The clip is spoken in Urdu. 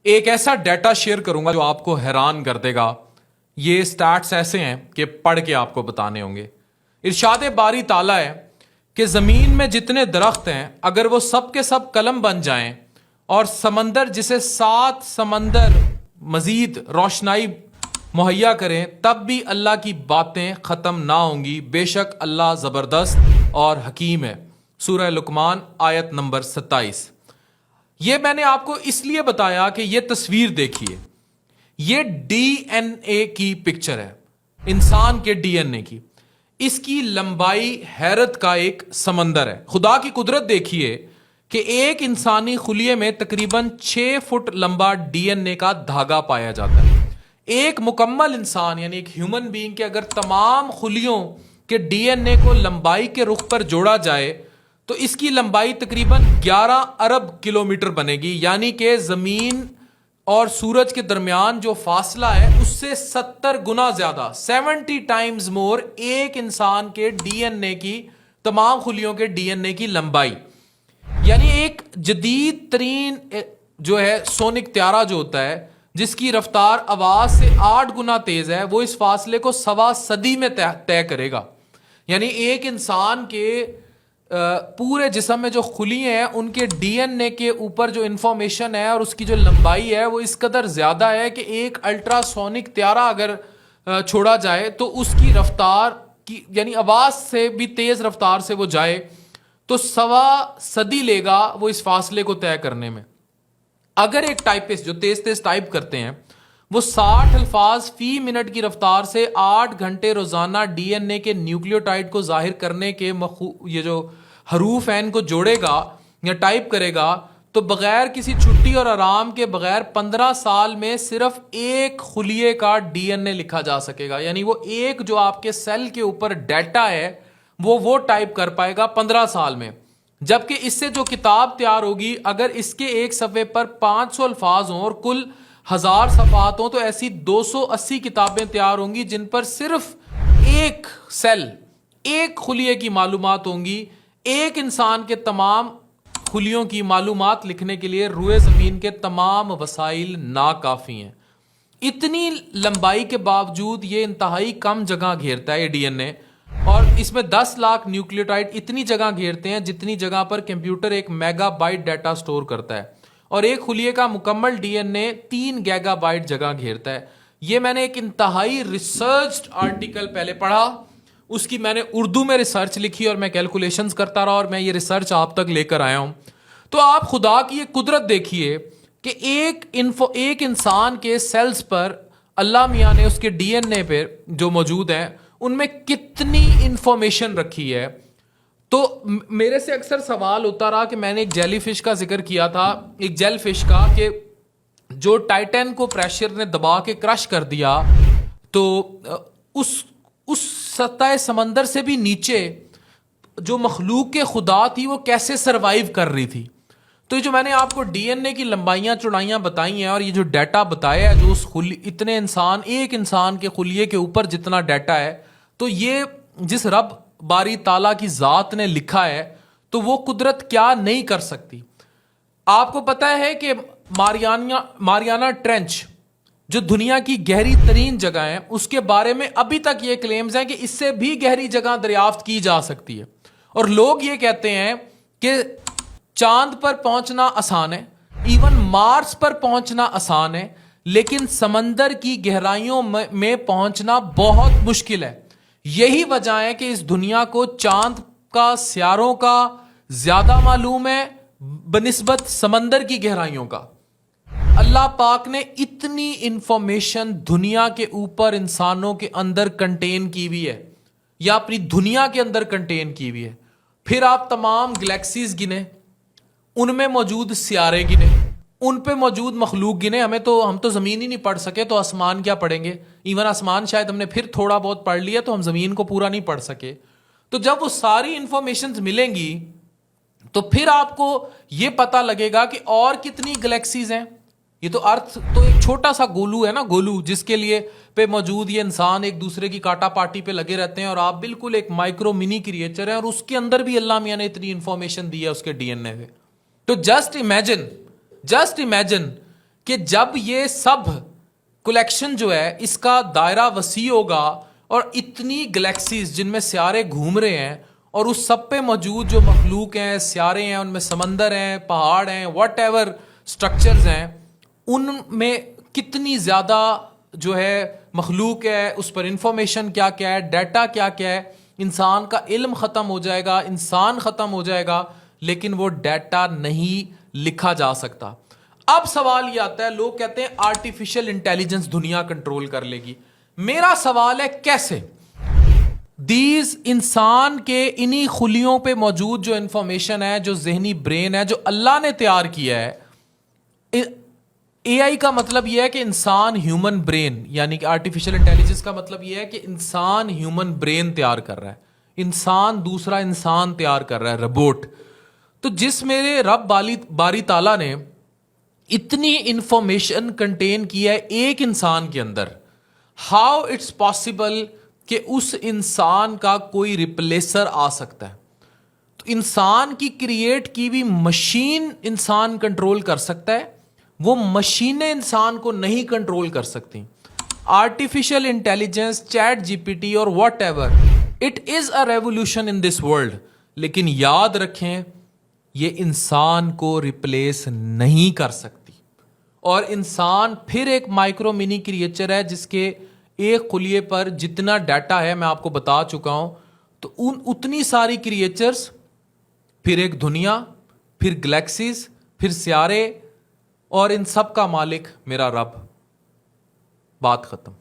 ایک ایسا ڈیٹا شیئر کروں گا جو آپ کو حیران کر دے گا. یہ سٹیٹس ایسے ہیں کہ پڑھ کے آپ کو بتانے ہوں گے. ارشاد باری تعالیٰ ہے کہ زمین میں جتنے درخت ہیں اگر وہ سب کے سب قلم بن جائیں اور سمندر جسے 7 سمندر مزید روشنائی مہیا کریں تب بھی اللہ کی باتیں ختم نہ ہوں گی. بے شک اللہ زبردست اور حکیم ہے. سورہ لقمان آیت نمبر 27. یہ میں نے آپ کو اس لیے بتایا کہ یہ تصویر دیکھیے. یہ ڈی این اے کی پکچر ہے, انسان کے ڈی این اے کی. اس کی لمبائی حیرت کا ایک سمندر ہے. خدا کی قدرت دیکھیے کہ ایک انسانی خلیے میں تقریباً 6 فٹ لمبا ڈی این اے کا دھاگا پایا جاتا ہے. ایک مکمل انسان یعنی ایک ہیومن بینگ کے اگر تمام خلیوں کے ڈی این اے کو لمبائی کے رخ پر جوڑا جائے تو اس کی لمبائی تقریباً 11 ارب کلومیٹر بنے گی. یعنی کہ زمین اور سورج کے درمیان جو فاصلہ ہے اس سے 70 گنا زیادہ 70 ٹائمز مور ایک انسان کے ڈی این اے کی تمام خلیوں کے ڈی این اے کی لمبائی. یعنی ایک جدید ترین جو ہے سونک طیارہ جو ہوتا ہے جس کی رفتار آواز سے 8 گنا تیز ہے وہ اس فاصلے کو 1.25 صدی میں طے کرے گا. یعنی ایک انسان کے پورے جسم میں جو خلیے ہیں ان کے ڈی این اے کے اوپر جو انفارمیشن ہے اور اس کی جو لمبائی ہے وہ اس قدر زیادہ ہے کہ ایک الٹرا سونک طیارہ اگر چھوڑا جائے تو اس کی رفتار کی یعنی آواز سے بھی تیز رفتار سے وہ جائے تو 1.25 صدی لے گا وہ اس فاصلے کو طے کرنے میں. اگر ایک ٹائپسٹ جو تیز تیز ٹائپ کرتے ہیں وہ 60 الفاظ فی منٹ کی رفتار سے 8 گھنٹے روزانہ ڈی این اے کے نیوکلیوٹائڈ کو ظاہر کرنے کے یہ جو حروف ہیں ان کو جوڑے گا یا ٹائپ کرے گا تو بغیر کسی چھٹی اور آرام کے بغیر 15 سال میں صرف ایک خلیے کا ڈی این اے لکھا جا سکے گا. یعنی وہ ایک جو آپ کے سیل کے اوپر ڈیٹا ہے وہ ٹائپ کر پائے گا 15 سال میں. جبکہ اس سے جو کتاب تیار ہوگی اگر اس کے ایک صفحے پر 500 الفاظ ہوں اور کل 1000 صفحات ہوں تو ایسی 280 کتابیں تیار ہوں گی جن پر صرف ایک سیل ایک خلیے کی معلومات ہوں گی. ایک انسان کے تمام خلیوں کی معلومات لکھنے کے لیے روئے زمین کے تمام وسائل ناکافی ہیں. اتنی لمبائی کے باوجود یہ انتہائی کم جگہ گھیرتا ہے یہ ڈی این اے اور اس میں 10 لاکھ نیوکلیوٹائڈ اتنی جگہ گھیرتے ہیں جتنی جگہ پر computer 1 mega byte data store کرتا ہے اور ایک خلیے کا مکمل D N A 3 giga byte جگہ گھیرتا ہے. یہ میں نے ایک انتہائی ریسرچڈ آرٹیکل پہلے پڑھا, اس کی میں نے اردو میں ریسرچ لکھی اور میں کیلکولیشنز کرتا رہا اور میں یہ ریسرچ آپ تک لے کر آیا ہوں. تو آپ خدا کی یہ قدرت دیکھیے کہ ایک انسان کے سیلز پر اللہ میاں نے اس کے ڈی این اے پہ جو موجود ہیں ان میں کتنی انفارمیشن رکھی ہے. تو میرے سے اکثر سوال ہوتا رہا کہ میں نے ایک جیلی فش کا ذکر کیا تھا, ایک جیل فش کا, کہ جو ٹائٹن کو پریشر نے دبا کے کرش کر دیا تو اس سطح سمندر سے بھی نیچے جو مخلوق کے خدا تھی وہ کیسے سروائیو کر رہی تھی. تو یہ جو میں نے آپ کو ڈی این اے کی لمبائیاں چوڑائیاں بتائی ہیں اور یہ جو ڈیٹا بتایا ہے جو اس اتنے ایک انسان کے خلیے کے اوپر جتنا ڈیٹا ہے تو یہ جس رب باری تعالیٰ کی ذات نے لکھا ہے تو وہ قدرت کیا نہیں کر سکتی. آپ کو پتہ ہے کہ ماریانا ٹرینچ جو دنیا کی گہری ترین جگہ ہے اس کے بارے میں ابھی تک یہ کلیمز ہیں کہ اس سے بھی گہری جگہ دریافت کی جا سکتی ہے. اور لوگ یہ کہتے ہیں کہ چاند پر پہنچنا آسان ہے, ایون مارس پر پہنچنا آسان ہے, لیکن سمندر کی گہرائیوں میں پہنچنا بہت مشکل ہے. یہی وجہ ہے کہ اس دنیا کو چاند کا سیاروں کا زیادہ معلوم ہے بنسبت سمندر کی گہرائیوں کا. اللہ پاک نے اتنی انفارمیشن دنیا کے اوپر انسانوں کے اندر کنٹین کی ہوئی ہے یا اپنی دنیا کے اندر کنٹین کی ہوئی ہے. پھر آپ تمام گلیکسیز گنے, ان میں موجود سیارے گنے, ان پہ موجود مخلوق گنے. ہم تو زمین ہی نہیں پڑھ سکے تو آسمان کیا پڑھیں گے. ایون آسمان شاید ہم نے پھر تھوڑا بہت پڑھ لیا تو ہم زمین کو پورا نہیں پڑھ سکے. تو جب وہ ساری انفارمیشنز ملیں گی تو پھر آپ کو یہ پتہ لگے گا کہ اور کتنی گلیکسیز ہیں. یہ تو ارتھ تو ایک چھوٹا سا گولو ہے نا, گولو جس کے لیے پہ موجود یہ انسان ایک دوسرے کی کاٹا پاٹی پہ لگے رہتے ہیں اور آپ بالکل ایک مائکرو منی کریچر ہیں اور اس کے اندر بھی اللہ میاں نے اتنی انفارمیشن دی ہے اس کے ڈی این اے پہ. تو جسٹ امیجن کہ جب یہ سب کلیکشن جو ہے اس کا دائرہ وسیع ہوگا اور اتنی گلیکسیز جن میں سیارے گھوم رہے ہیں اور اس سب پہ موجود جو مخلوق ہیں، سیارے ہیں، ان میں سمندر ہیں، پہاڑ ہیں، واٹ ایور اسٹرکچرز ہیں، ان میں کتنی زیادہ جو ہے مخلوق ہے، اس پر انفارمیشن کیا کیا ہے، ڈیٹا کیا کیا ہے، انسان کا علم ختم ہو جائے گا، انسان ختم ہو جائے گا، لیکن وہ ڈیٹا نہیں لکھا جا سکتا۔ اب سوال یہ آتا ہے، لوگ کہتے ہیں آرٹیفیشل انٹیلیجنس دنیا کنٹرول کر لے گی۔ میرا سوال ہے کیسے؟ دیز انسان کے انہی خلیوں پہ موجود جو انفارمیشن ہے، جو ذہنی برین ہے، جو اللہ نے تیار کیا ہے، اے آئی کا مطلب یہ ہے کہ انسان ہیومن برین، یعنی کہ آرٹیفیشل انٹیلیجنس کا مطلب یہ ہے کہ انسان ہیومن برین تیار کر رہا ہے، انسان دوسرا انسان تیار کر رہا ہے، روبوٹ۔ تو جس میرے رب باری تعالیٰ نے اتنی انفارمیشن کنٹین کی ہے ایک انسان کے اندر، ہاؤ اٹس پاسبل کہ اس انسان کا کوئی ریپلیسر آ سکتا ہے؟ تو انسان کی کریٹ کی ہوئی مشین انسان کنٹرول کر سکتا ہے، وہ مشینیں انسان کو نہیں کنٹرول کر سکتی۔ Artificial intelligence, chat G P T اور whatever, it is a revolution in this world, لیکن یاد رکھیں یہ انسان کو ریپلیس نہیں کر سکتی۔ اور انسان پھر ایک مائکرو منی کریچر ہے جس کے ایک خلیے پر جتنا ڈیٹا ہے میں آپ کو بتا چکا ہوں، تو اتنی ساری کریچرز، پھر ایک دنیا، پھر گلیکسیز، پھر سیارے، اور ان سب کا مالک میرا رب۔ بات ختم۔